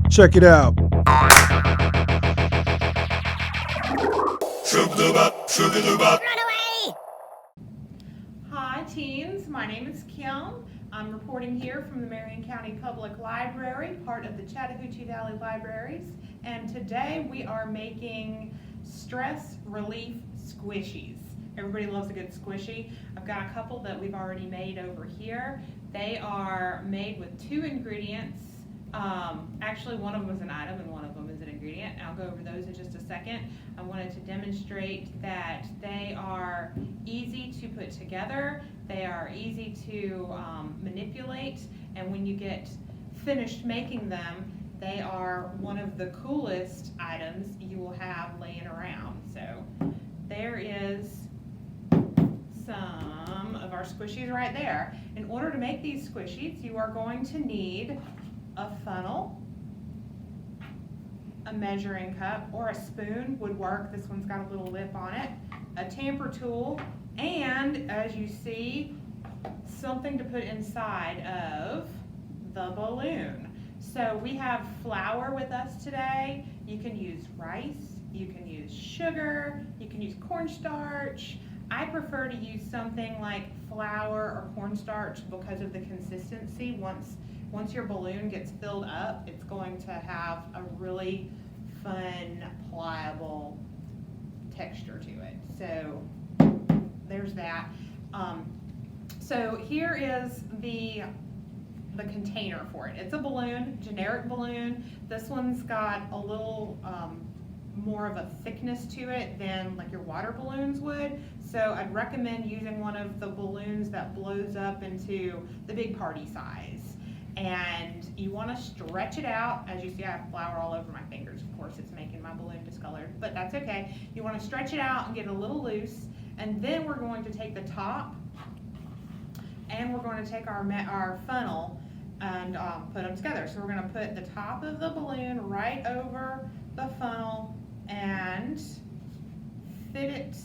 Check it out. Hi teens, my name is Kim. I'm reporting here from the Marion County Public Library, part of the Chattahoochee Valley Libraries, and today we are making stress relief squishies. Everybody loves a good squishy. I've got a couple that we've already made over here. They are made with 2 ingredients. Actually, one of them is an item and one of them is an ingredient. I'll go over those in just a second. I wanted to demonstrate that they are easy to put together, they are easy to manipulate, and when you get finished making them, they are one of the coolest items you will have laying around. So there is some of our squishies right there. In order to make these squishies, you are going to need a funnel, a measuring cup, or a spoon would work. This one's got a little lip on it, a tamper tool, and as you see, something to put inside of the balloon. So we have flour with us today. You can use rice, you can use sugar, you can use cornstarch. I prefer to use something like flour or cornstarch because of the consistency. Once your balloon gets filled up, it's going to have a really fun, pliable texture to it. So there's that. So here is the container for it. It's a balloon, generic balloon. This one's got a little more of a thickness to it than like your water balloons would. So I'd recommend using one of the balloons that blows up into the big party size. And you want to stretch it out. As you see, I have flour all over my fingers. Of course, it's making my balloon discolored, but that's okay. You want to stretch it out and get it a little loose. And then we're going to take the top and we're going to take our funnel and put them together. So we're going to put the top of the balloon right over the funnel and fit it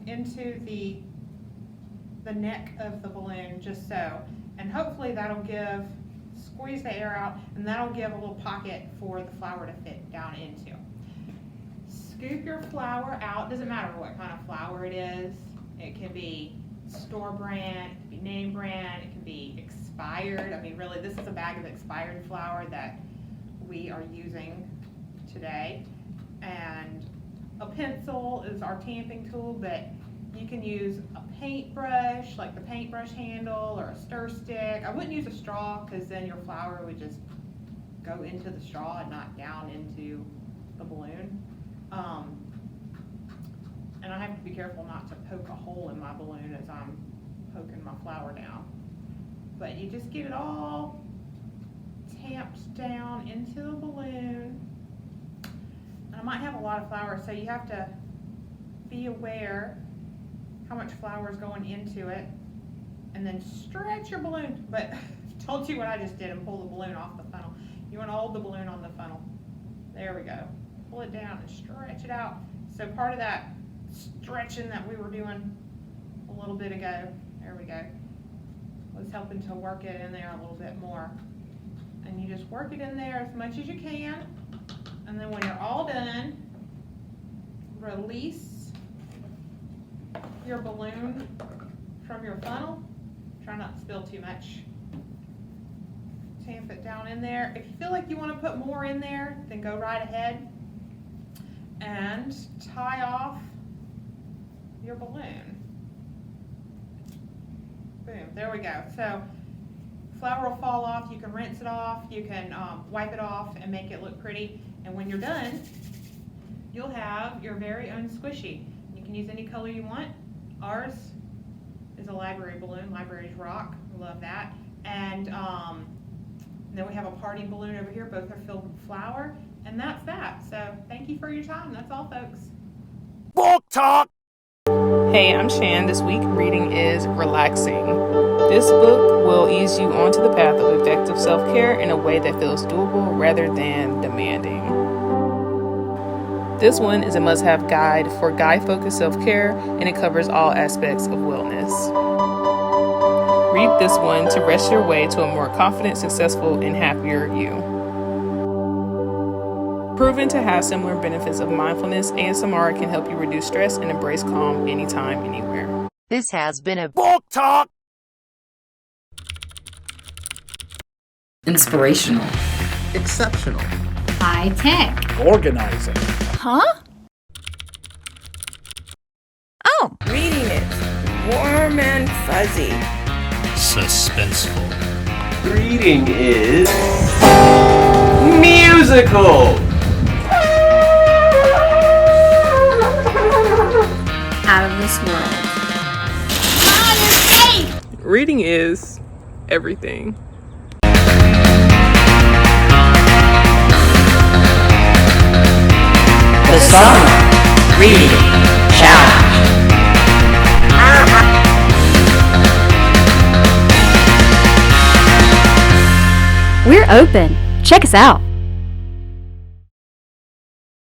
into the neck of the balloon, just so. And hopefully that'll squeeze the air out, and that'll give a little pocket for the flour to fit down into. Scoop your flour out. Doesn't matter what kind of flour it is. It can be store brand, it can be name brand, it can be expired. I mean, really, this is a bag of expired flour that we are using today. And a pencil is our tamping tool, but you can use a paintbrush, like the paintbrush handle, or a stir stick. I wouldn't use a straw because then your flour would just go into the straw and not down into the balloon. And I have to be careful not to poke a hole in my balloon as I'm poking my flour down. But you just get it all tamped down into the balloon. And I might have a lot of flour, so you have to be aware how much flour is going into it, and then stretch your balloon. But I told you what I just did and pull the balloon off the funnel. You want to hold the balloon on the funnel. There we go. Pull it down and stretch it out. So part of that stretching that we were doing a little bit ago, there we go, was helping to work it in there a little bit more. And you just work it in there as much as you can, and then when you're all done, release your balloon from your funnel. Try not to spill too much. Tamp it down in there. If you feel like you want to put more in there, then go right ahead and tie off your balloon. Boom, there we go. So flour will fall off, you can rinse it off, you can wipe it off and make it look pretty. And when you're done, you'll have your very own squishy. You can use any color you want. Ours is a library balloon. Libraries rock. We love that. And then we have a party balloon over here. Both are filled with flour. And that's that. So thank you for your time. That's all, folks. Book talk! Hey, I'm Shan. This week reading is Relaxing. This book will ease you onto the path of effective self-care in a way that feels doable rather than demanding. This one is a must-have guide for guy-focused self-care, and it covers all aspects of wellness. Read this one to rest your way to a more confident, successful, and happier you. Proven to have similar benefits of mindfulness, ASMR can help you reduce stress and embrace calm anytime, anywhere. This has been a Book Talk. Inspirational. Exceptional. High tech. Organizing. Huh? Oh, reading it. Warm and fuzzy. Suspenseful. Reading is musical. Out of this world. Reading is everything. The Summer Reading Challenge. We're open. Check us out.